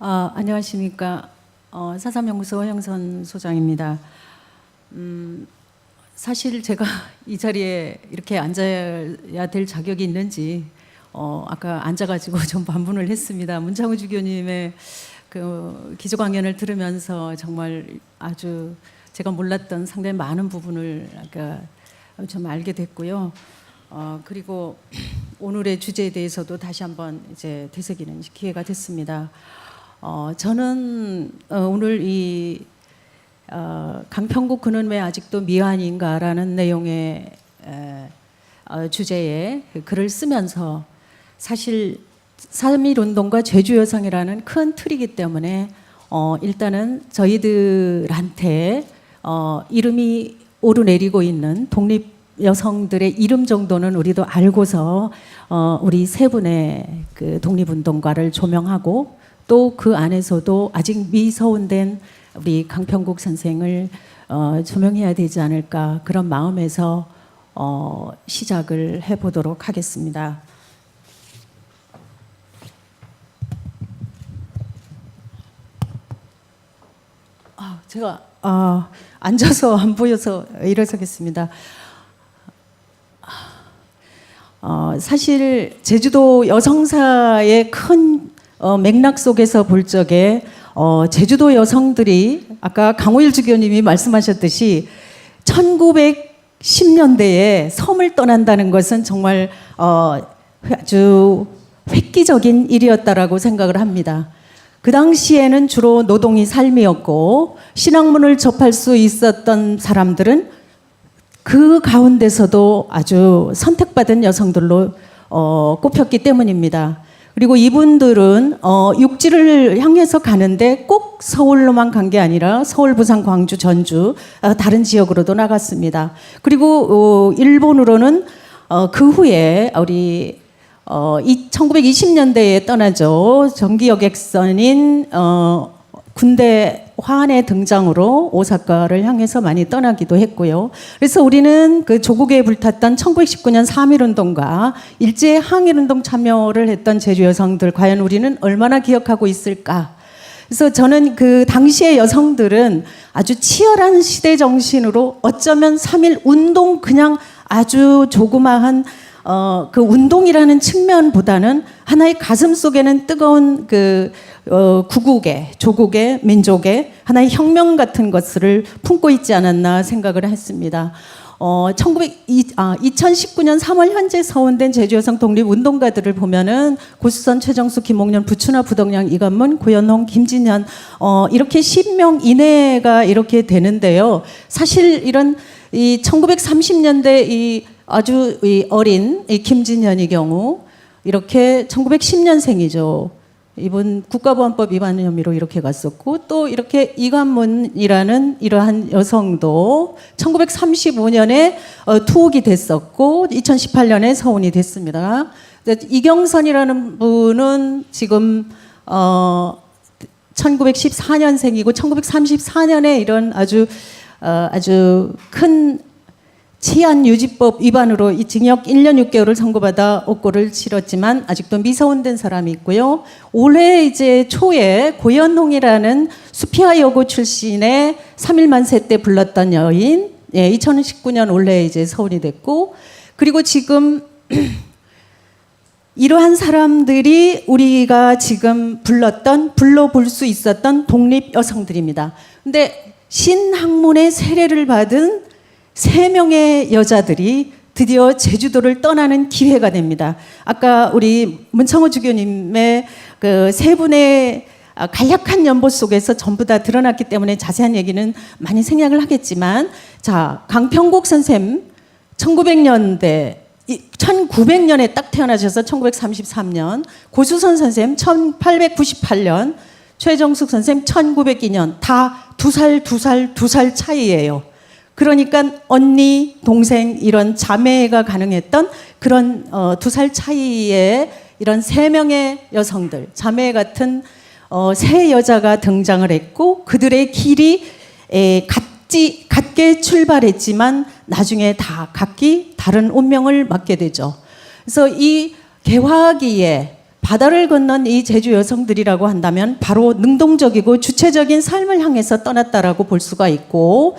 안녕하십니까. 사삼연구소 허영선 소장입니다. 사실 제가 이 자리에 이렇게 앉아야 될 자격이 있는지 아까 앉아가지고 좀 반문을 했습니다. 문창호 주교님의 그 기조 강연을 들으면서 정말 아주 제가 몰랐던 상당히 많은 부분을 아까 좀 알게 됐고요. 그리고 오늘의 주제에 대해서도 다시 한번 이제 되새기는 기회가 됐습니다. 저는 오늘 이 강평국 그는 왜 아직도 미완인가라는 내용의 주제에 글을 쓰면서 사실 3.1 운동과 제주여성이라는 큰 틀이기 때문에 일단은 저희들한테 이름이 오르내리고 있는 독립 여성들의 이름 정도는 우리도 알고서 우리 세 분의 그 독립운동가를 조명하고 또 그 안에서도 아직 미서운된 우리 강평국 선생을 조명해야 되지 않을까 그런 마음에서 시작을 해보도록 하겠습니다. 제가 앉아서 안 보여서 일어서겠습니다. 사실 제주도 여성사의 큰 맥락 속에서 볼 적에 제주도 여성들이 아까 강호일 주교님이 말씀하셨듯이 1910년대에 섬을 떠난다는 것은 정말 아주 획기적인 일이었다라고 생각을 합니다. 그 당시에는 주로 노동이 삶이었고 신학문을 접할 수 있었던 사람들은 그 가운데서도 아주 선택받은 여성들로 꼽혔기 때문입니다. 그리고 이분들은 육지를 향해서 가는데 꼭 서울로만 간 게 아니라 서울, 부산, 광주, 전주 다른 지역으로도 나갔습니다. 그리고 일본으로는 그 후에 우리 1920년대에 떠나죠. 전기 여객선인 군대 화환의 등장으로 오사카를 향해서 많이 떠나기도 했고요. 그래서 우리는 그 조국에 불탔던 1919년 3.1운동과 일제 항일운동 참여를 했던 제주 여성들 과연 우리는 얼마나 기억하고 있을까? 그래서 저는 그 당시의 여성들은 아주 치열한 시대 정신으로 어쩌면 3.1 운동 그냥 아주 조그마한 그 운동이라는 측면보다는 하나의 가슴 속에는 뜨거운 그 구국의, 조국의, 민족의 하나의 혁명 같은 것을 품고 있지 않았나 생각을 했습니다. 2019년 3월 현재 서원된 제주여성 독립운동가들을 보면은 고수선, 최정수, 김옥년, 부추나, 부덕량, 이관문, 고연홍, 김진현 이렇게 10명 이내가 이렇게 되는데요. 사실 이런 이 1930년대 이 아주 이 어린 이 김진현의 경우 이렇게 1910년생이죠. 이분 국가보안법 위반 혐의로 이렇게 갔었고 또 이렇게 이관문이라는 이러한 여성도 1935년에 투옥이 됐었고 2018년에 서운이 됐습니다. 이경선이라는 분은 지금 1914년생이고 1934년에 이런 아주 큰 치안유지법 위반으로 이 징역 1년 6개월을 선고받아 옥고를 치렀지만 아직도 미서운된 사람이 있고요. 올해 이제 초에 고연홍이라는 수피아 여고 출신의 3.1 만세 때 불렀던 여인, 2019년 올해 이제 서운이 됐고, 그리고 지금 이러한 사람들이 우리가 지금 불러볼 수 있었던 독립 여성들입니다. 근데 신학문의 세례를 받은 3명의 여자들이 드디어 제주도를 떠나는 기회가 됩니다. 아까 우리 문창호 주교님의 그 세 분의 간략한 연보 속에서 전부 다 드러났기 때문에 자세한 얘기는 많이 생략을 하겠지만, 자, 강평국 선생님 1900년에 딱 태어나셔서 1933년, 고수선 선생님 1898년, 최정숙 선생님 1902년, 다 2살 차이예요. 그러니까 언니, 동생 이런 자매가 가능했던 그런 2살 차이의 이런 3명의 여성들, 자매 같은 세 여자가 등장을 했고 그들의 길이 같게 출발했지만 나중에 다 각기 다른 운명을 맞게 되죠. 그래서 이 개화기에 바다를 건넌 이 제주 여성들이라고 한다면 바로 능동적이고 주체적인 삶을 향해서 떠났다라고 볼 수가 있고,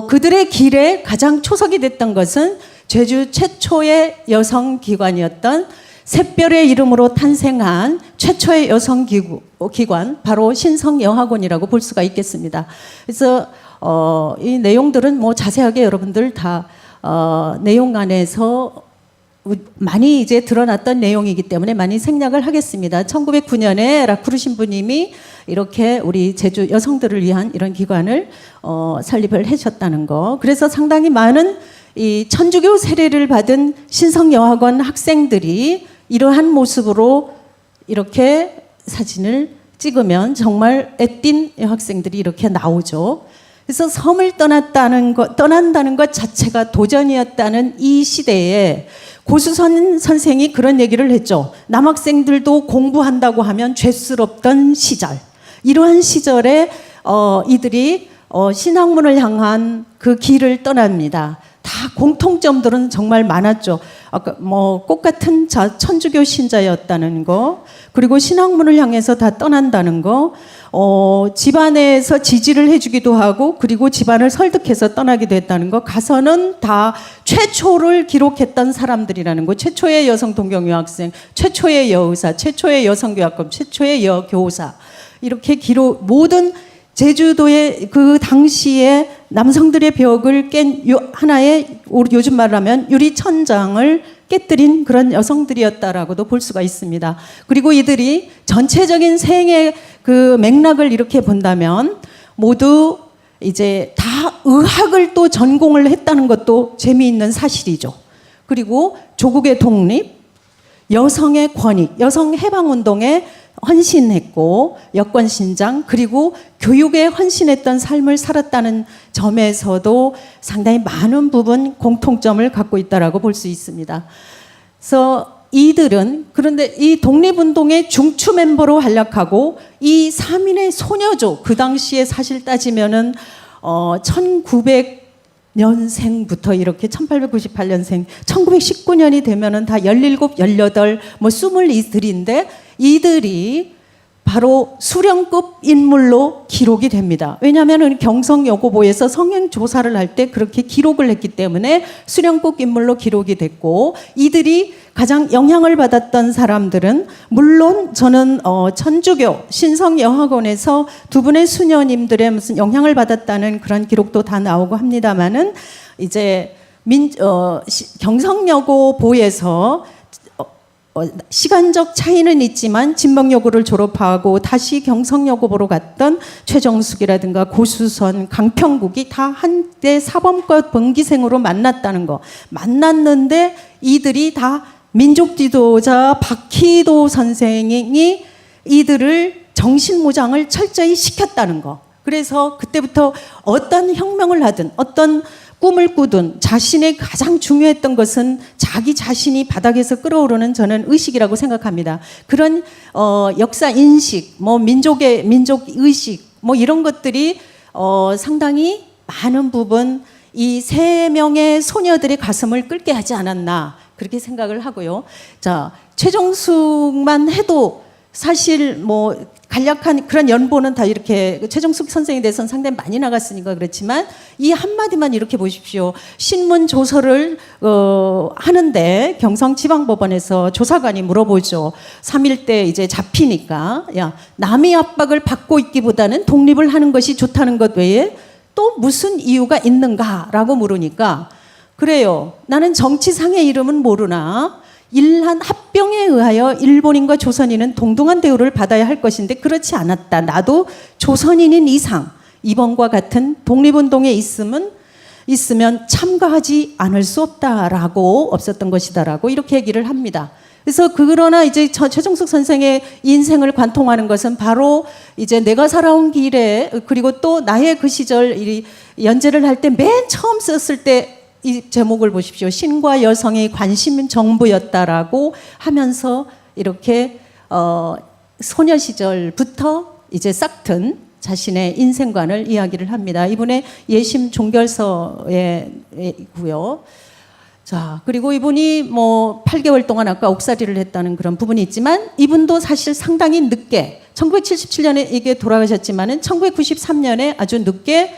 그들의 길에 가장 초석이 됐던 것은 제주 최초의 여성 기관이었던 샛별의 이름으로 탄생한 최초의 여성 기관, 바로 신성여학원이라고 볼 수가 있겠습니다. 그래서 이 내용들은 뭐 자세하게 여러분들 다 내용 안에서 많이 이제 드러났던 내용이기 때문에 많이 생략을 하겠습니다. 1909년에 라크루 신부님이 이렇게 우리 제주 여성들을 위한 이런 기관을 설립을 하셨다는 거. 그래서 상당히 많은 이 천주교 세례를 받은 신성여학원 학생들이 이러한 모습으로 이렇게 사진을 찍으면 정말 애띤 여학생들이 이렇게 나오죠. 그래서 섬을 떠난다는 것 자체가 도전이었다는 이 시대에 고수선 선생이 그런 얘기를 했죠. 남학생들도 공부한다고 하면 죄스럽던 시절. 이러한 시절에 이들이 신학문을 향한 그 길을 떠납니다. 다 공통점들은 정말 많았죠. 아까 뭐 꽃같은 천주교 신자였다는 거, 그리고 신학문을 향해서 다 떠난다는 거, 집안에서 지지를 해주기도 하고, 그리고 집안을 설득해서 떠나기도 했다는 거, 가서는 다 최초를 기록했던 사람들이라는 거, 최초의 여성 동경유학생, 최초의 여의사, 최초의 여성교학금, 최초의 여교사, 이렇게 모든 제주도의 그 당시에 남성들의 벽을 깬 하나의, 요즘 말로 하면 유리천장을 깨뜨린 그런 여성들이었다라고도 볼 수가 있습니다. 그리고 이들이 전체적인 생의 그 맥락을 이렇게 본다면 모두 이제 다 의학을 또 전공을 했다는 것도 재미있는 사실이죠. 그리고 조국의 독립, 여성의 권익, 여성 해방운동에 헌신했고, 여권 신장, 그리고 교육에 헌신했던 삶을 살았다는 점에서도 상당히 많은 부분 공통점을 갖고 있다라고 볼 수 있습니다. 그래서 이들은 그런데 이 독립운동의 중추 멤버로 활약하고, 이 3인의 소녀조, 그 당시에 사실 따지면은 1900년생부터 이렇게 1898년생, 1919년이 되면은 다 17, 18, 뭐 22들인데 이들이 바로 수령급 인물로 기록이 됩니다. 왜냐하면 경성여고보에서 성행 조사를 할 때 그렇게 기록을 했기 때문에 수령급 인물로 기록이 됐고, 이들이 가장 영향을 받았던 사람들은 물론 저는 천주교 신성여학원에서 두 분의 수녀님들의 무슨 영향을 받았다는 그런 기록도 다 나오고 합니다만은, 이제 경성여고보에서 시간적 차이는 있지만 진명여고를 졸업하고 다시 경성여고보로 갔던 최정숙이라든가 고수선, 강평국이 다 한때 사범과 번기생으로 만났다는 거. 만났는데 이들이 다 민족 지도자 박희도 선생이 이들을 정신무장을 철저히 시켰다는 거. 그래서 그때부터 어떤 혁명을 하든 어떤 꿈을 꾸든 자신의 가장 중요했던 것은 자기 자신이 바닥에서 끌어오르는 저는 의식이라고 생각합니다. 그런 역사 인식, 뭐 민족 의식, 뭐 이런 것들이 상당히 많은 부분 이 3명의 소녀들의 가슴을 끓게 하지 않았나 그렇게 생각을 하고요. 자, 최정숙만 해도 사실 뭐 간략한 그런 연보는 다 이렇게 최정숙 선생에 대해서는 상당히 많이 나갔으니까 그렇지만 이 한마디만 이렇게 보십시오. 신문 조서를 하는데 경성지방법원에서 조사관이 물어보죠. 3일 때 이제 잡히니까 야, 남의 압박을 받고 있기보다는 독립을 하는 것이 좋다는 것 외에 또 무슨 이유가 있는가라고 물으니까 그래요. 나는 정치상의 이름은 모르나 일한 합병에 의하여 일본인과 조선인은 동등한 대우를 받아야 할 것인데 그렇지 않았다. 나도 조선인인 이상 이번과 같은 독립운동에 있으면 참가하지 않을 수 없다라고 없었던 것이다라고 이렇게 얘기를 합니다. 그래서 그러나 이제 최정숙 선생의 인생을 관통하는 것은 바로 이제 내가 살아온 길에 그리고 또 나의 그 시절 이 연재를 할 때 맨 처음 썼을 때 이 제목을 보십시오. 신과 여성의 관심 정부였다라고 하면서 이렇게 소녀 시절부터 이제 싹튼 자신의 인생관을 이야기를 합니다. 이분의 예심 종결서에고요. 자, 그리고 이분이 뭐 8개월 동안 아까 옥살이를 했다는 그런 부분이 있지만 이분도 사실 상당히 늦게 1977년에 이게 돌아가셨지만은 1993년에 아주 늦게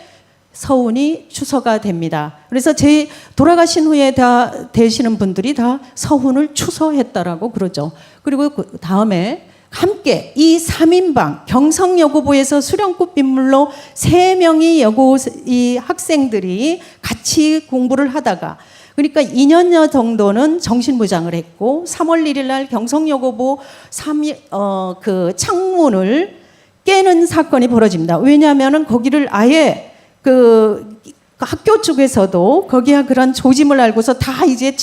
서훈이 추서가 됩니다. 그래서 제 돌아가신 후에 다 되시는 분들이 다 서훈을 추서했다라고 그러죠. 그리고 그 다음에 함께 이 3인방 경성여고부에서 수련급 빗물로 3명이 여고 이 학생들이 같이 공부를 하다가 그러니까 2년여 정도는 정신무장을 했고 3월 1일 날 경성여고부 그 창문을 깨는 사건이 벌어집니다. 왜냐하면은 거기를 아예 그 학교 쪽에서도 거기에 그런 조짐을 알고서 다 이제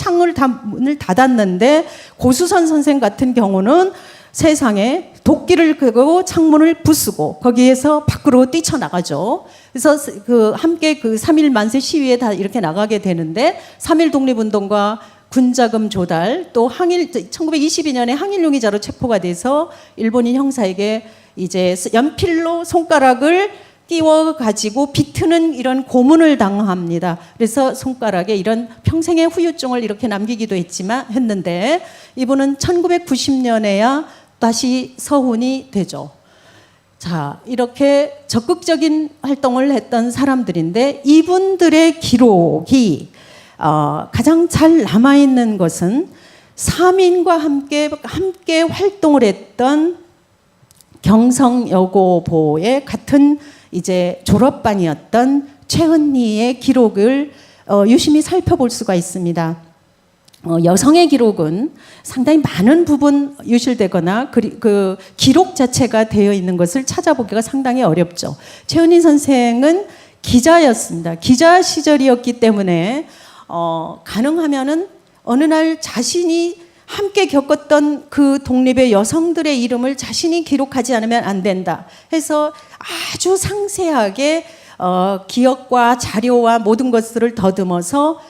문을 닫았는데 고수선 선생 같은 경우는 세상에 도끼를 끄고 창문을 부수고 거기에서 밖으로 뛰쳐나가죠. 그래서 그 함께 그 3.1 만세 시위에 다 이렇게 나가게 되는데 3.1 독립운동과 군자금 조달 또 1922년에 항일 용의자로 체포가 돼서 일본인 형사에게 이제 연필로 손가락을 끼워 가지고 비트는 이런 고문을 당합니다. 그래서 손가락에 이런 평생의 후유증을 이렇게 남기기도 했는데 이분은 1990년에야 다시 서훈이 되죠. 자, 이렇게 적극적인 활동을 했던 사람들인데 이분들의 기록이 가장 잘 남아있는 것은 3인과 함께 활동을 했던 경성여고보의 같은 이제 졸업반이었던 최은희의 기록을 유심히 살펴볼 수가 있습니다. 여성의 기록은 상당히 많은 부분 유실되거나 그 기록 자체가 되어 있는 것을 찾아보기가 상당히 어렵죠. 최은희 선생은 기자였습니다. 기자 시절이었기 때문에 가능하면은 어느 날 자신이 함께 겪었던 그 독립의 여성들의 이름을 자신이 기록하지 않으면 안 된다 해서 아주 상세하게 기억과 자료와 모든 것들을 더듬어서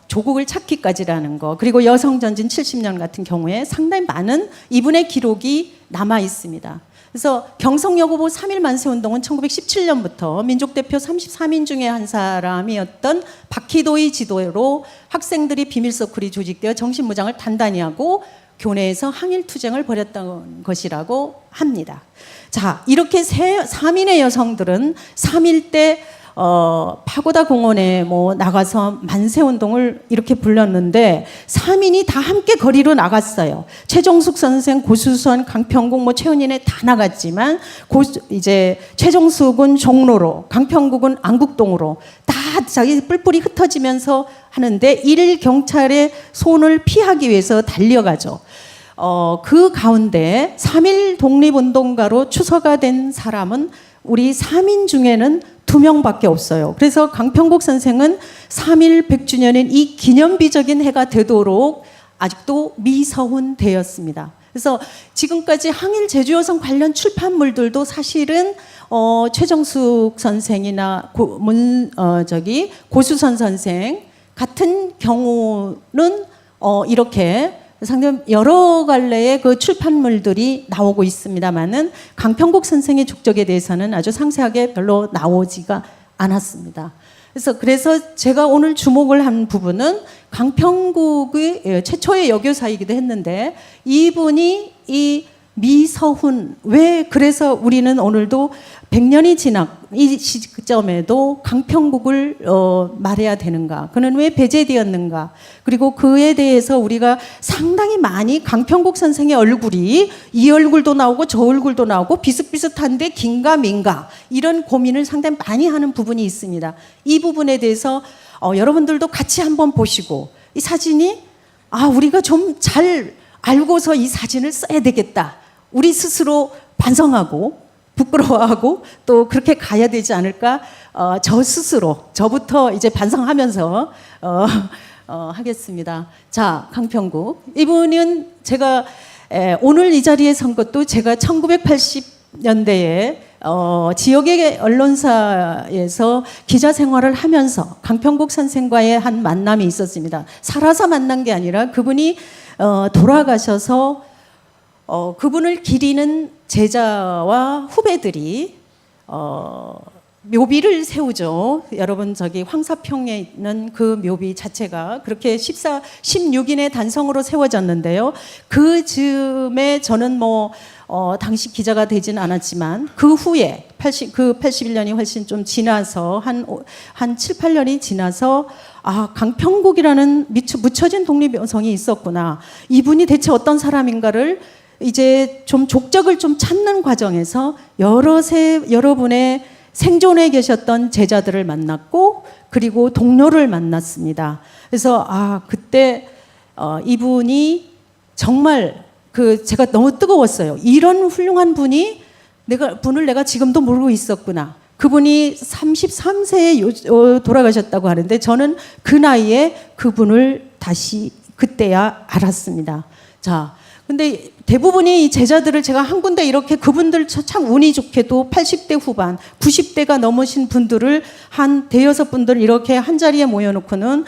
조국을 찾기까지라는 거 그리고 여성전진 70년 같은 경우에 상당히 많은 이분의 기록이 남아 있습니다. 그래서 경성여고부 3.1 만세운동은 1917년부터 민족대표 33인 중에 한 사람이었던 박희도의 지도로 학생들이 비밀서클이 조직되어 정신무장을 단단히 하고 교내에서 항일투쟁을 벌였던 것이라고 합니다. 자, 이렇게 3인의 여성들은 3.1 때 파고다 공원에 뭐 나가서 만세운동을 이렇게 불렀는데 3인이 다 함께 거리로 나갔어요. 최종숙 선생, 고수선, 강평국, 뭐 최은희네 다 나갔지만 이제 최종숙은 종로로, 강평국은 안국동으로 다 자기 뿔뿔이 흩어지면서 하는데 일 경찰의 손을 피하기 위해서 달려가죠. 그 가운데 3.1 독립운동가로 추서가 된 사람은 우리 3인 중에는 2명밖에 없어요. 그래서 강평국 선생은 3.1 100주년인 이 기념비적인 해가 되도록 아직도 미서훈 되었습니다. 그래서 지금까지 항일 제주여성 관련 출판물들도 사실은 최정숙 선생이나 고수선 선생 같은 경우는 이렇게 상당히 여러 갈래의 그 출판물들이 나오고 있습니다만은 강평국 선생의 족적에 대해서는 아주 상세하게 별로 나오지가 않았습니다. 그래서 제가 오늘 주목을 한 부분은 강평국의 최초의 여교사이기도 했는데 이분이 이 미서훈 왜 그래서 우리는 오늘도 100년이 지난 이 시점에도 강평국을 말해야 되는가? 그는 왜 배제되었는가? 그리고 그에 대해서 우리가 상당히 많이 강평국 선생의 얼굴이 이 얼굴도 나오고 저 얼굴도 나오고 비슷비슷한데 긴가 민가 이런 고민을 상당히 많이 하는 부분이 있습니다. 이 부분에 대해서 여러분들도 같이 한번 보시고 이 사진이 우리가 좀 잘 알고서 이 사진을 써야 되겠다. 우리 스스로 반성하고 부끄러워하고 또 그렇게 가야 되지 않을까? 저 스스로 저부터 이제 반성하면서 하겠습니다. 자, 강평국 이분은 제가 오늘 이 자리에 선 것도 제가 1980년대에 지역의 언론사에서 기자 생활을 하면서 강평국 선생과의 한 만남이 있었습니다. 살아서 만난 게 아니라 그분이 돌아가셔서 그분을 기리는 제자와 후배들이 묘비를 세우죠. 여러분 저기 황사평에 있는 그 묘비 자체가 그렇게 16인의 단성으로 세워졌는데요. 그 즈음에 저는 당시 기자가 되진 않았지만 그 후에 81년이 훨씬 좀 지나서 한 7, 8년이 지나서 강평국이라는 묻혀진 독립여성이 있었구나. 이분이 대체 어떤 사람인가를 이제 좀 족적을 좀 찾는 과정에서 여러분의 생존해 계셨던 제자들을 만났고 그리고 동료를 만났습니다. 그래서 그때 이분이 정말 제가 너무 뜨거웠어요. 이런 훌륭한 분을 내가 지금도 모르고 있었구나. 그분이 33세에 돌아가셨다고 하는데 저는 그 나이에 그분을 다시 그때야 알았습니다. 자, 근데 대부분이 이 제자들을 제가 한 군데 이렇게 그분들 참 운이 좋게도 80대 후반, 90대가 넘으신 분들을 한 대여섯 분들 이렇게 한 자리에 모여놓고는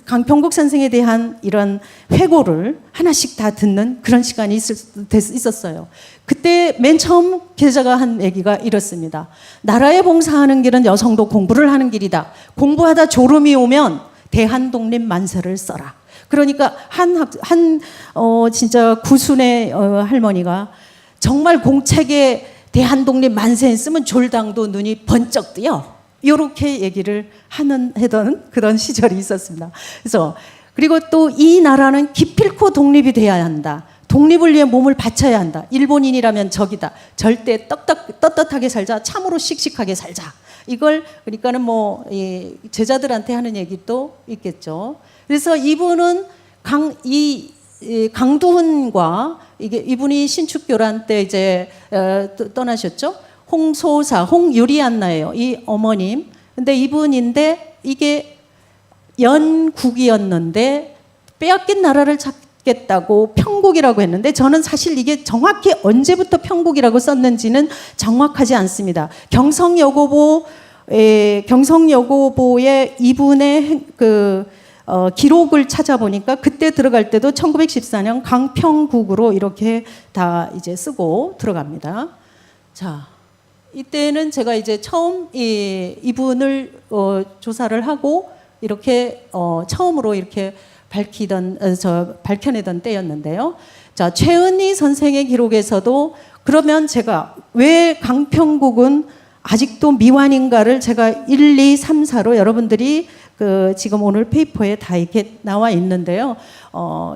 강평국 선생에 대한 이런 회고를 하나씩 다 듣는 그런 시간이 있었어요. 그때 맨 처음 계자가 한 얘기가 이렇습니다. 나라에 봉사하는 길은 여성도 공부를 하는 길이다. 공부하다 졸음이 오면 대한독립 만세를 써라. 그러니까 진짜 구순의 할머니가 정말 공책에 대한독립 만세 쓰면 졸당도 눈이 번쩍 뜨요. 이렇게 얘기를 하던 그런 시절이 있었습니다. 그래서 그리고 또 이 나라는 기필코 독립이 돼야 한다. 독립을 위해 몸을 바쳐야 한다. 일본인이라면 적이다. 절대 떳떳하게 살자. 참으로 씩씩하게 살자. 이걸 그러니까는 제자들한테 하는 얘기도 있겠죠. 그래서 이분은 강두훈과 이분이 신축교란 때 이제 떠나셨죠. 홍유리안나예요. 이 어머님. 근데 이분인데 이게 연국이었는데 빼앗긴 나라를 찾겠다고 평국이라고 했는데 저는 사실 이게 정확히 언제부터 평국이라고 썼는지는 정확하지 않습니다. 경성여고보의 이분의 기록을 찾아보니까 그때 들어갈 때도 1914년 강평국으로 이렇게 다 이제 쓰고 들어갑니다. 자, 이때는 제가 이제 처음 이분을 조사를 하고 이렇게 처음으로 이렇게 밝혀내던 때였는데요. 자, 최은희 선생의 기록에서도 그러면 제가 왜 강평국은 아직도 미완인가를 제가 1, 2, 3, 4로 여러분들이 지금 오늘 페이퍼에 다 이렇게 나와 있는데요.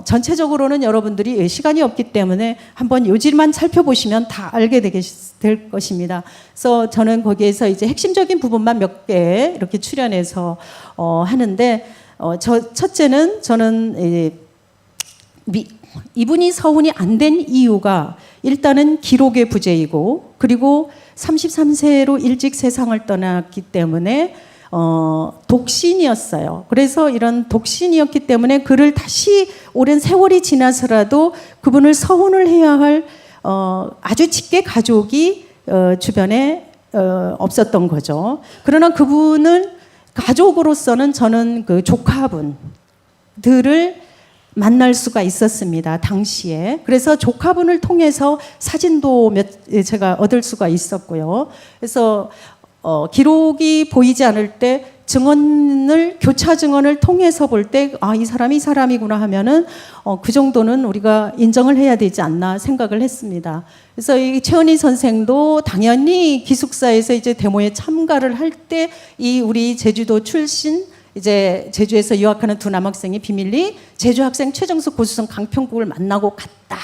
전체적으로는 여러분들이 시간이 없기 때문에 한번 요지만 살펴보시면 다 알게 될 것입니다. 그래서 저는 거기에서 이제 핵심적인 부분만 몇 개 이렇게 출연해서 하는데 첫째는 저는 이분이 서훈이 안 된 이유가 일단은 기록의 부재이고 그리고 33세로 일찍 세상을 떠났기 때문에 독신이었어요. 그래서 이런 독신이었기 때문에 그를 다시 오랜 세월이 지나서라도 그분을 서훈을 해야 할 아주 직계 가족이 주변에 없었던 거죠. 그러나 그분은 가족으로서는 저는 그 조카분들을 만날 수가 있었습니다. 당시에. 그래서 조카분을 통해서 사진도 제가 얻을 수가 있었고요. 그래서 기록이 보이지 않을 때 교차 증언을 통해서 볼 때 이 사람이구나 하면은 그 정도는 우리가 인정을 해야 되지 않나 생각을 했습니다. 그래서 이 최은희 선생도 당연히 기숙사에서 이제 데모에 참가를 할 때 우리 제주도 출신 이제 제주에서 유학하는 두 남학생이 비밀리 제주 학생 최정숙 고수선 강평국을 만나고 갔다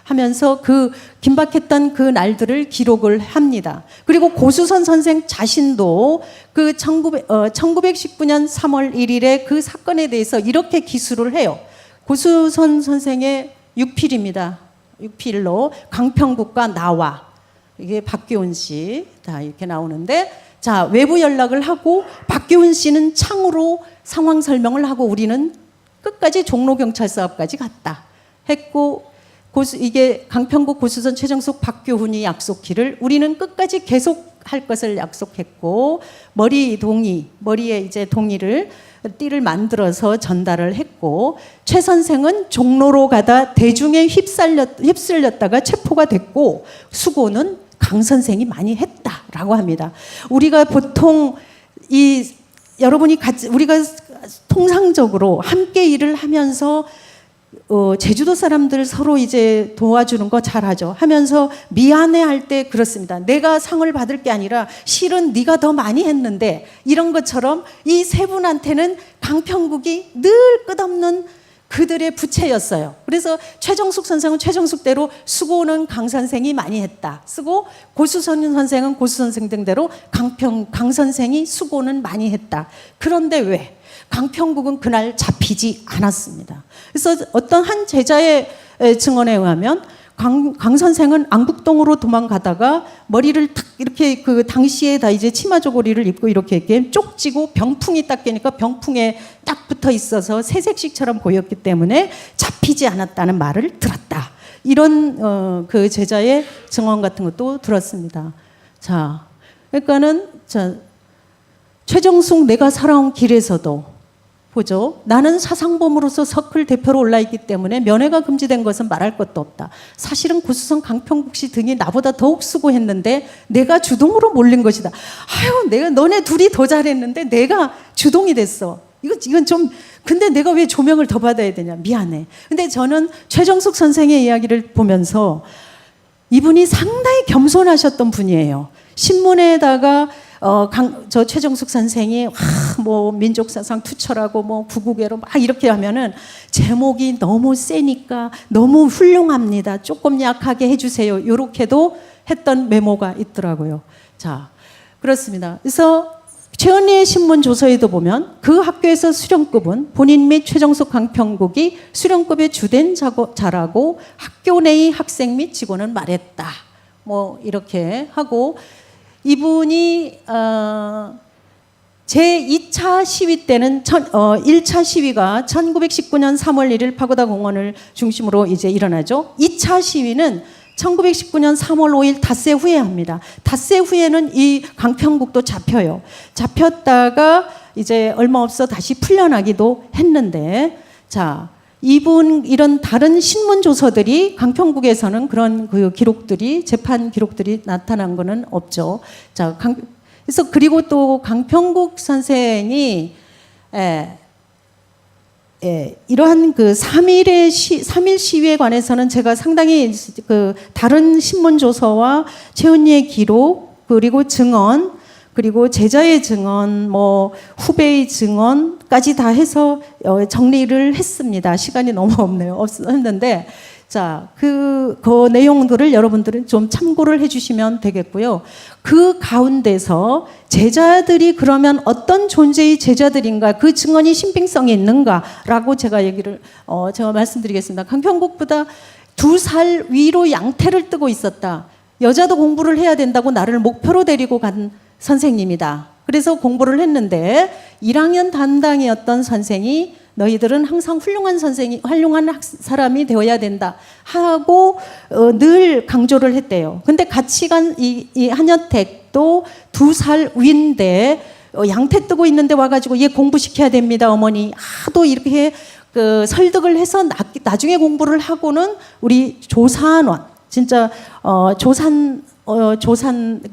하면서 그 긴박했던 그 날들을 기록을 합니다. 그리고 고수선 선생 자신도 그 1919년 3월 1일에 그 사건에 대해서 이렇게 기술을 해요. 고수선 선생의 육필입니다. 육필로 강평국과 나와 이게 박규훈 씨 다 이렇게 나오는데 자, 외부 연락을 하고 박규훈 씨는 창으로 상황 설명을 하고 우리는 끝까지 종로경찰서 앞까지 갔다 했고 이게 강평국 고수선 최정숙 박규훈이 약속기를 우리는 끝까지 계속할 것을 약속했고 머리에 이제 띠를 만들어서 전달을 했고 최 선생은 종로로 가다 대중에 휩쓸렸다가 체포가 됐고 수고는 강 선생이 많이 했다. 했다라고 합니다. 우리가 보통 우리가 통상적으로 함께 일을 하면서 제주도 사람들 서로 이제 도와주는 거 잘하죠. 하면서 미안해 할 때 그렇습니다. 내가 상을 받을 게 아니라 실은 네가 더 많이 했는데, 이런 것처럼 이 세 분한테는 강평국이 늘 끝없는 그들의 부채였어요. 그래서 최정숙 선생은 최정숙대로 수고는 강 선생이 많이 했다 쓰고, 고수선 선생은 고수 선생 등대로 강 선생이 수고는 많이 했다. 그런데 왜 강평국은 그날 잡히지 않았습니다. 그래서 어떤 한 제자의 증언에 의하면 강 선생은 안국동으로 도망가다가 머리를 탁 이렇게 그 당시에 다 이제 치마 조거리를 입고 이렇게 쪽지고 병풍이 딱 깨니까 병풍에 딱 붙어 있어서 새색식처럼 보였기 때문에 잡히지 않았다는 말을 들었다. 이런 그 제자의 증언 같은 것도 들었습니다. 자, 그러니까는 최정숙 내가 살아온 길에서도 보죠. 나는 사상범으로서 서클 대표로 올라있기 때문에 면회가 금지된 것은 말할 것도 없다. 사실은 고수선 강평국 씨 등이 나보다 더욱 수고했는데 내가 주동으로 몰린 것이다. 아유, 내가 너네 둘이 더 잘했는데 내가 주동이 됐어. 이건 좀, 근데 내가 왜 조명을 더 받아야 되냐. 미안해. 근데 저는 최정숙 선생의 이야기를 보면서 이분이 상당히 겸손하셨던 분이에요. 신문에다가 저 최정숙 선생이 뭐 민족사상 투철하고 뭐 구국애로 막 이렇게 하면은 제목이 너무 세니까 너무 훌륭합니다. 조금 약하게 해주세요. 이렇게도 했던 메모가 있더라고요. 자, 그렇습니다. 그래서 최은희의 신문 조서에도 보면 그 학교에서 수련급은 본인 및 최정숙 강평국이 수련급의 주된 자라고 학교 내의 학생 및 직원은 말했다. 뭐 이렇게 하고, 이분이 제2차 시위 때는 1차 시위가 1919년 3월 1일 파고다 공원을 중심으로 이제 일어나죠. 2차 시위는 1919년 3월 5일 닷새 후에 합니다. 닷새 후에는 이 강평국도 잡혀요. 잡혔다가 이제 얼마 없어 다시 풀려나기도 했는데, 자, 이런 다른 신문 조서들이 강평국에서는 그런 그 기록들이, 재판 기록들이 나타난 거는 없죠. 자, 그래서 그리고 또 강평국 선생이 이러한 그 3일 시위에 관해서는 제가 상당히 그 다른 신문 조서와 최은희의 기록, 그리고 증언, 그리고 제자의 증언, 뭐 후배의 증언까지 다 해서 정리를 했습니다. 시간이 너무 없는데, 자, 그 내용들을 여러분들은 좀 참고를 해주시면 되겠고요. 그 가운데서 제자들이 그러면 어떤 존재의 제자들인가, 그 증언이 신빙성이 있는가라고 제가 제가 말씀드리겠습니다. 강평국보다 2살 위로 양태를 뜨고 있었다. 여자도 공부를 해야 된다고 나를 목표로 데리고 간 선생님이다. 그래서 공부를 했는데 1학년 담당이었던 선생이 너희들은 항상 훌륭한 사람이 되어야 된다 하고 늘 강조를 했대요. 근데 같이 간 이 한여택도 2살 위인데 양태 뜨고 있는데 와가지고 얘 공부시켜야 됩니다, 어머니. 하도 이렇게 설득을 해서 나중에 공부를 하고는 우리 조산원, 진짜 조산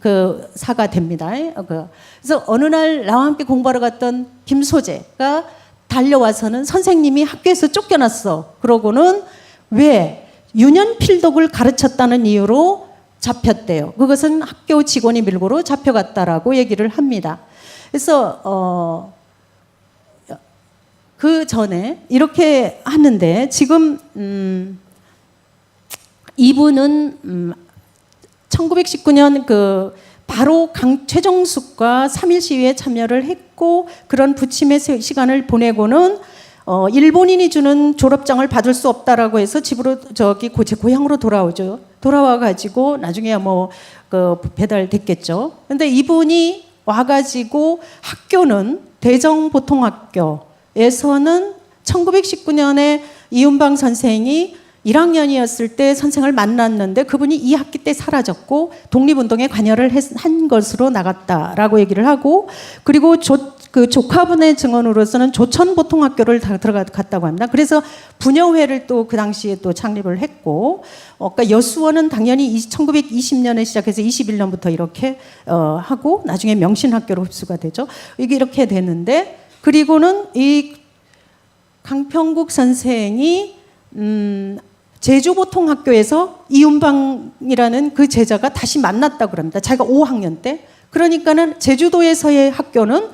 그 사가 됩니다. 그래서 어느 날 나와 함께 공부하러 갔던 김소재가 달려와서는 선생님이 학교에서 쫓겨났어. 그러고는 왜 유년필독을 가르쳤다는 이유로 잡혔대요. 그것은 학교 직원이 밀고로 잡혀갔다라고 얘기를 합니다. 그래서 그 전에 이렇게 하는데 지금 이분은 1919년 바로 최정숙과 3.1 시위에 참여를 했고, 그런 부침의 시간을 보내고는 일본인이 주는 졸업장을 받을 수 없다라고 해서 집으로 제 고향으로 돌아오죠. 돌아와가지고 나중에 배달됐겠죠. 근데 이분이 와가지고 학교는 대정보통학교에서는 1919년에 이윤방 선생이 1학년이었을 때 선생을 만났는데 그분이 2학기 때 사라졌고 독립운동에 관여를 한 것으로 나갔다라고 얘기를 하고, 그리고 그 조카분의 증언으로서는 조천보통학교를 다 들어갔다고 합니다. 그래서 부녀회를 또 그 당시에 또 창립을 했고, 그러니까 여수원은 당연히 1920년에 시작해서 21년부터 이렇게 하고 나중에 명신학교로 흡수가 되죠. 이게 이렇게 되는데, 그리고는 이 강평국 선생이 제주보통학교에서 이윤방이라는 그 제자가 다시 만났다고 그럽니다. 자기가 5학년 때. 그러니까는 제주도에서의 학교는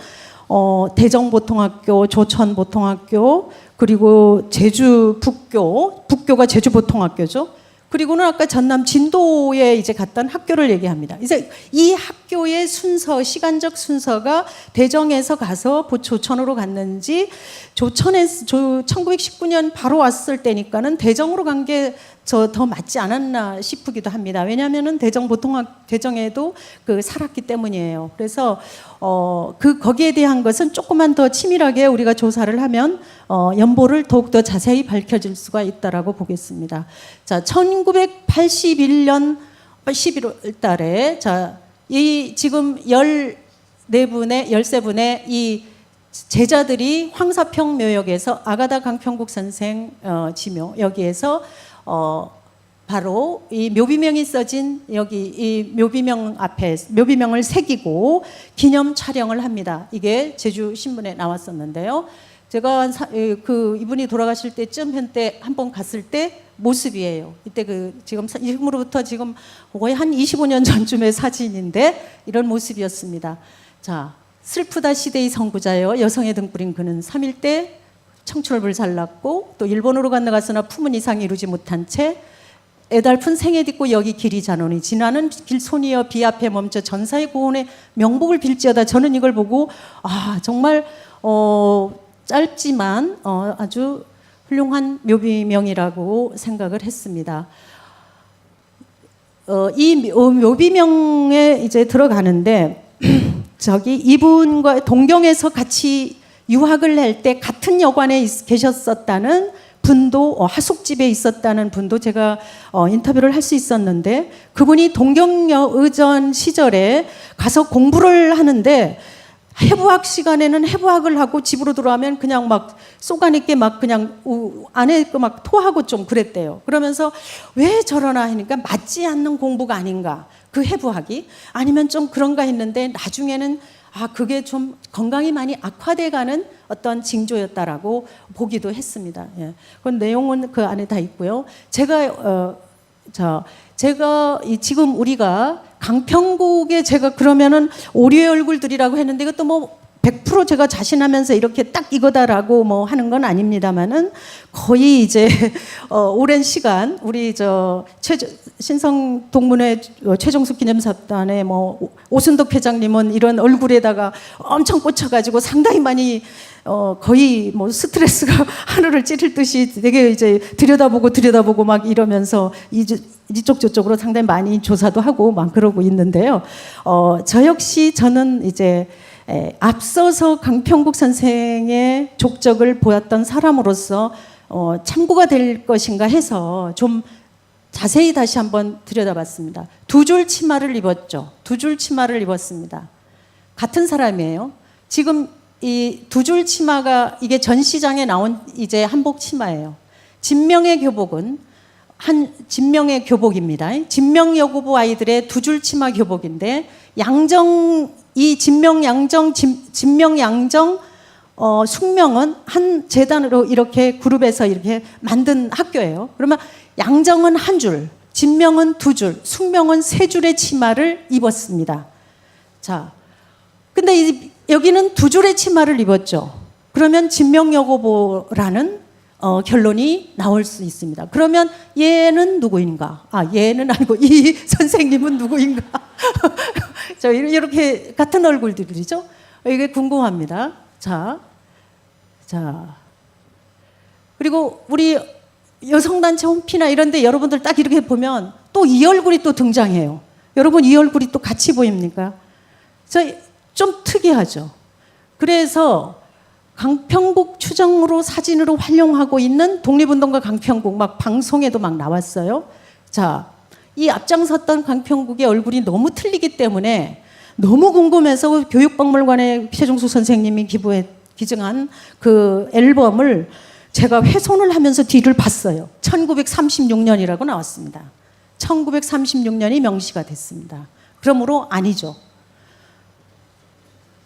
대정보통학교, 조천보통학교, 그리고 제주 북교가 제주보통학교죠. 그리고는 아까 전남 진도에 이제 갔던 학교를 얘기합니다. 이제 이 학교의 순서, 시간적 순서가 대정에서 가서 조천으로 갔는지, 조천에서 1919년 바로 왔을 때니까는 대정으로 간 게 더 맞지 않았나 싶기도 합니다. 왜냐하면은 대정에도 그 살았기 때문이에요. 그래서 거기에 대한 것은 조금만 더 치밀하게 우리가 조사를 하면 연보를 더욱더 자세히 밝혀질 수가 있다라고 보겠습니다. 자, 1981년 11월 달에 이 지금 13분의 이 제자들이 황사평 묘역에서 아가다 강평국 선생 지묘 여기에서 바로 이 묘비명이 써진 여기 이 묘비명 앞에 묘비명을 새기고 기념 촬영을 합니다. 이게 제주 신문에 나왔었는데요. 제가 이분이 돌아가실 때쯤 한때 한번 갔을 때 모습이에요. 이때 지금으로부터 지금 거의 한 25년 전쯤의 사진인데 이런 모습이었습니다. 자, 슬프다 시대의 선구자여 여성의 등불인 그는 3일 때 청춘을 불살랐고 또 일본으로 건너갔으나 품은 이상 이루지 못한 채 애달픈 생애 딛고 여기 길이 자노니 지나는 길손이여 비 앞에 멈춰 전사의 고운의 명복을 빌지어다. 저는 이걸 보고 정말 짧지만 아주 훌륭한 묘비명이라고 생각을 했습니다. 이 묘비명에 이제 들어가는데 이분과 동경에서 같이 유학을 할 때 같은 여관에 계셨었다는 분도 하숙집에 있었다는 분도 제가 인터뷰를 할 수 있었는데 그분이 동경여의전 시절에 가서 공부를 하는데 해부학 시간에는 해부학을 하고 집으로 들어가면 그냥 막 쏘가니께 막 그냥 안에 막 토하고 좀 그랬대요. 그러면서 왜 저러나 하니까 맞지 않는 공부가 아닌가, 그 해부학이 아니면 좀 그런가 했는데 나중에는 그게 좀 건강이 많이 악화돼가는 어떤 징조였다라고 보기도 했습니다. 예. 그 내용은 그 안에 다 있고요. 제가 지금 우리가 강평국에 제가 그러면은 오류의 얼굴들이라고 했는데 이것도 뭐 100% 제가 자신하면서 이렇게 딱 이거다라고 뭐 하는 건 아닙니다만은 거의 이제 오랜 시간 우리 신성 동문회 최종숙 기념사단의 뭐 오순덕 회장님은 이런 얼굴에다가 엄청 꽂혀가지고 상당히 많이 거의 뭐 스트레스가 하늘을 찌를 듯이 되게 이제 들여다보고 막 이러면서 이쪽 저쪽으로 상당히 많이 조사도 하고 막 그러고 있는데요. 저는 이제 앞서서 강평국 선생의 족적을 보았던 사람으로서 참고가 될 것인가 해서 좀 자세히 다시 한번 들여다봤습니다. 두 줄 치마를 입었죠. 두 줄 치마를 입었습니다. 같은 사람이에요. 지금 이 두 줄 치마가 이게 전시장에 나온 이제 한복 치마예요. 진명의 교복은 진명의 교복입니다. 진명여고부 아이들의 두 줄 치마 교복인데 진명양정 숙명은 한 재단으로 이렇게 그룹에서 이렇게 만든 학교예요. 그러면 양정은 한 줄, 진명은 두 줄, 숙명은 세 줄의 치마를 입었습니다. 자, 근데 여기는 두 줄의 치마를 입었죠. 그러면 진명여고보라는 결론이 나올 수 있습니다. 그러면 얘는 누구인가? 얘는 아니고 이 선생님은 누구인가? 이렇게 같은 얼굴들이죠. 이게 궁금합니다. 자, 그리고 우리 여성단체 홈피나 이런데 여러분들 딱 이렇게 보면 또 이 얼굴이 또 등장해요. 여러분 이 얼굴이 또 같이 보입니까? 좀 특이하죠. 그래서 강평국 추정으로 사진으로 활용하고 있는 독립운동가 강평국 막 방송에도 막 나왔어요. 자, 이 앞장섰던 강평국의 얼굴이 너무 틀리기 때문에 너무 궁금해서 교육박물관에 최종숙 선생님이 기증한 그 앨범을 제가 훼손을 하면서 뒤를 봤어요. 1936년이라고 나왔습니다. 1936년이 명시가 됐습니다. 그러므로 아니죠.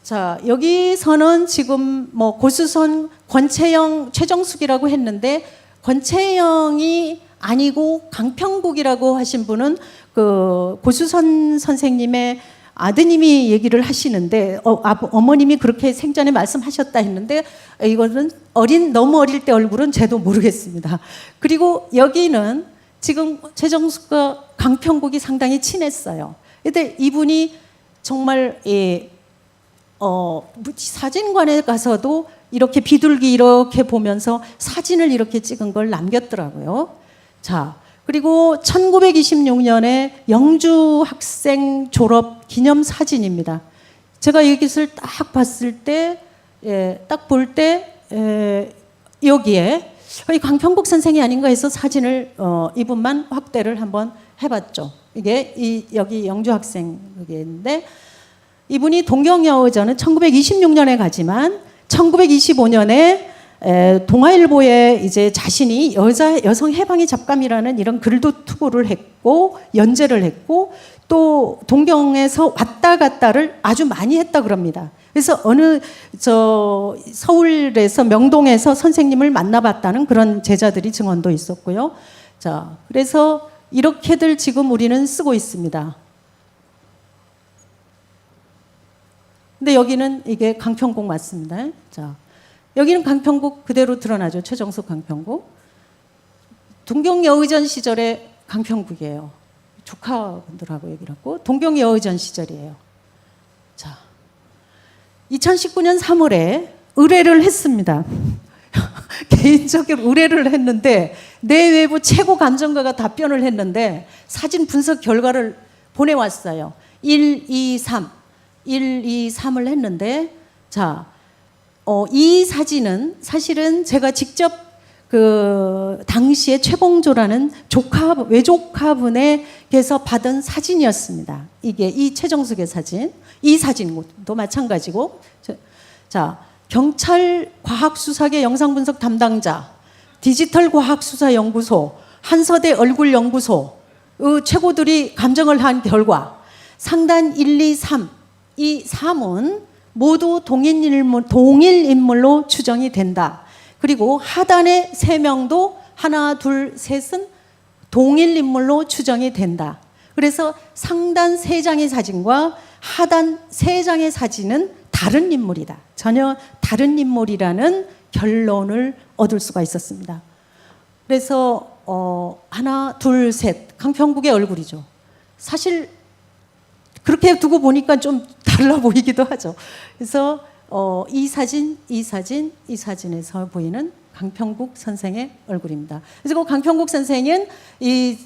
자, 여기서는 지금 뭐 고수선 권채영, 최정숙이라고 했는데 권채영이 아니고 강평국이라고 하신 분은 그 고수선 선생님의 아드님이 얘기를 하시는데 어머님이 그렇게 생전에 말씀하셨다 했는데 이거는 너무 어릴 때 얼굴은 저도 모르겠습니다. 그리고 여기는 지금 최정숙과 강평국이 상당히 친했어요. 근데 이분이 정말 사진관에 가서도 이렇게 비둘기 이렇게 보면서 사진을 이렇게 찍은 걸 남겼더라고요. 자, 그리고 1926년에 영주 학생 졸업 기념 사진입니다. 제가 여기를 딱 봤을 때, 딱 볼 때, 여기에 강평국 선생이 아닌가 해서 사진을 이분만 확대를 한번 해봤죠. 이게 여기 영주 학생인데 이분이 동경여의전은 1926년에 가지만 1925년에 동아일보에 이제 자신이 여성 해방의 잡감이라는 이런 글도 투고를 했고 연재를 했고 또 동경에서 왔다 갔다를 아주 많이 했다 그럽니다. 그래서 서울에서 명동에서 선생님을 만나봤다는 그런 제자들이 증언도 있었고요. 자, 그래서 이렇게들 지금 우리는 쓰고 있습니다. 근데 여기는 이게 강평국 맞습니다. 자, 여기는 강평국 그대로 드러나죠. 최정숙 강평국. 동경여의전 시절에 강평국이에요. 조카분들하고 얘기를 하고 동경여의전 시절이에요. 자, 2019년 3월에 의뢰를 했습니다. 개인적으로 의뢰를 했는데 내외부 최고 감정가가 답변을 했는데 사진 분석 결과를 보내왔어요. 1, 2, 3을 했는데 자, 이 사진은 사실은 제가 직접 그 당시에 최봉조라는 외조카분에게서 받은 사진이었습니다. 이게 이 최정숙의 사진, 이 사진도 마찬가지고. 자, 경찰 과학수사계 영상분석 담당자, 디지털과학수사연구소, 한서대 얼굴연구소 최고들이 감정을 한 결과 상단 1, 2, 3, 이 3은 모두 동일 인물로 추정이 된다. 그리고 하단의 3명도 하나, 둘, 셋은 동일 인물로 추정이 된다. 그래서 상단 3장의 사진과 하단 3장의 사진은 다른 인물이다. 전혀 다른 인물이라는 결론을 얻을 수가 있었습니다. 그래서 하나, 둘, 셋 강평국의 얼굴이죠. 사실 그렇게 두고 보니까 좀 달라 보이기도 하죠. 그래서 이 사진에서 보이는 강평국 선생의 얼굴입니다. 그래서 강평국 선생은 이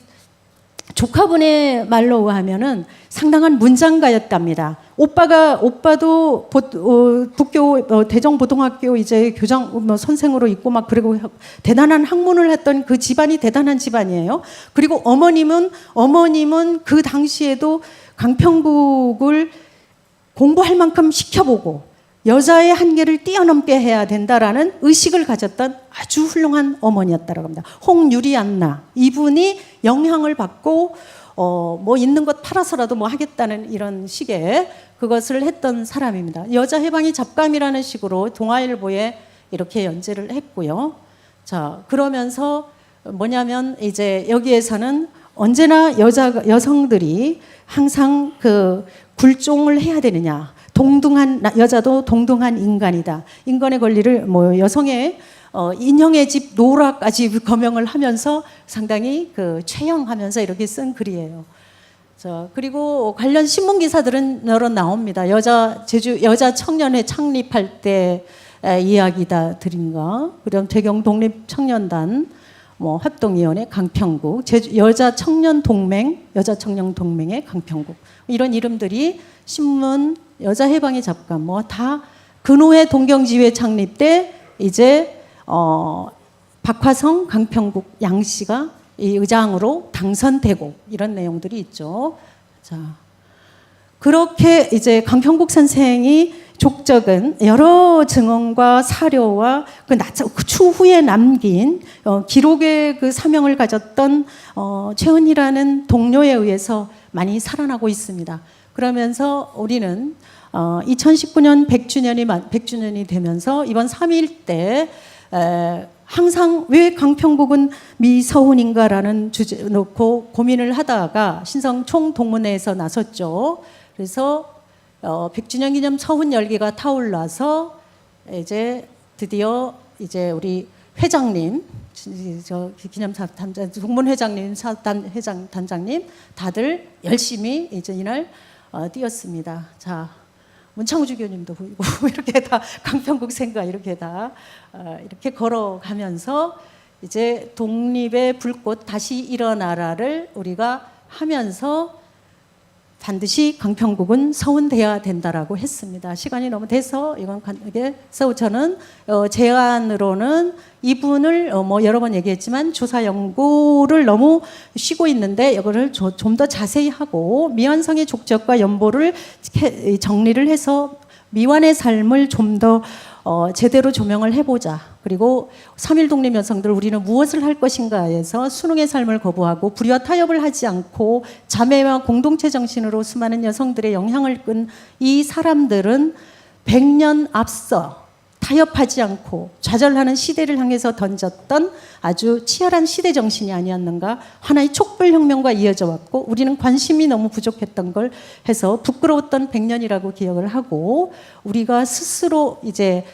조카분의 말로 하면은 상당한 문장가였답니다. 오빠도 북교 대정고등학교 이제 교장 선생으로 있고 막 그리고 대단한 학문을 했던 그 집안이 대단한 집안이에요. 그리고 어머님은 그 당시에도 강평국을 공부할 만큼 시켜보고 여자의 한계를 뛰어넘게 해야 된다라는 의식을 가졌던 아주 훌륭한 어머니였다라고 합니다. 홍유리 안나 이분이 영향을 받고 뭐 있는 것 팔아서라도 뭐 하겠다는 이런 식의 그것을 했던 사람입니다. 여자 해방이 잡감이라는 식으로 동아일보에 이렇게 연재를 했고요. 자, 그러면서 뭐냐면 이제 여기에서는 언제나 여성들이 항상 그 굴종을 해야 되느냐. 여자도 동등한 인간이다. 인간의 권리를 뭐 여성의 인형의 집 노라까지 거명을 하면서 상당히 그 최영하면서 이렇게 쓴 글이에요. 자, 그리고 관련 신문 기사들은 여러 나옵니다. 여자 청년회 창립할 때 이야기다 드린가. 그다음 대경 독립 청년단 활동위원회 강평국, 여자 청년 동맹의 강평국 이런 이름들이 신문 여자 해방의 잡감 다 근호회 동경지회 창립 때 이제 박화성 강평국 양 씨가 이 의장으로 당선되고 이런 내용들이 있죠. 자, 그렇게 이제 강평국 선생이 족적은 여러 증언과 사료와 그 추후에 남긴 기록의 그 사명을 가졌던 최은희라는 동료에 의해서 많이 살아나고 있습니다. 그러면서 우리는 2019년 100주년이 되면서 이번 3.1 때 항상 왜 강평국은 미서훈인가라는 주제 놓고 고민을 하다가 신성 총동문회에서 나섰죠. 그래서 100주년 기념 서훈 열기가 타올라서 이제 드디어 이제 우리 회장님, 저 기념사 단장, 동문 회장님, 사단 회장 단장님 다들 열심히 이제 이날 뛰었습니다. 자, 문창우 주교님도 보이고 이렇게 다 강평국 생가 이렇게 다 이렇게 걸어가면서 이제 독립의 불꽃 다시 일어나라를 우리가 하면서 반드시 강평국은 서훈돼야 된다라고 했습니다. 시간이 너무 돼서 그래서 저는 제안으로는 이분을 뭐 여러 번 얘기했지만 조사 연구를 너무 쉬고 있는데 이거를 좀 더 자세히 하고 미완성의 족적과 연보를 정리를 해서 미완의 삶을 좀 더 제대로 조명을 해보자. 그리고 3.1 독립 여성들 우리는 무엇을 할 것인가에서 수능의 삶을 거부하고 불의와 타협을 하지 않고 자매와 공동체 정신으로 수많은 여성들의 영향을 끈 이 사람들은 100년 앞서 타협하지 않고 좌절하는 시대를 향해서 던졌던 아주 치열한 시대 정신이 아니었는가. 하나의 촛불혁명과 이어져 왔고 우리는 관심이 너무 부족했던 걸 해서 부끄러웠던 100년이라고 기억을 하고 우리가 스스로 이제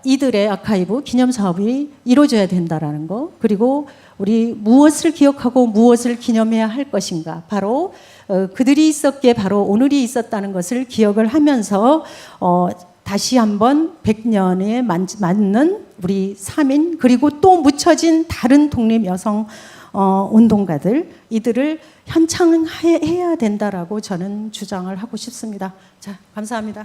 이들의 아카이브 기념 사업이 이루어져야 된다라는 거. 그리고 우리 무엇을 기억하고 무엇을 기념해야 할 것인가. 바로 그들이 있었기에 바로 오늘이 있었다는 것을 기억을 하면서 다시 한번 100년에 맞는 우리 3인 그리고 또 묻혀진 다른 독립 여성 운동가들 이들을 현창해야 된다라고 저는 주장을 하고 싶습니다. 자, 감사합니다.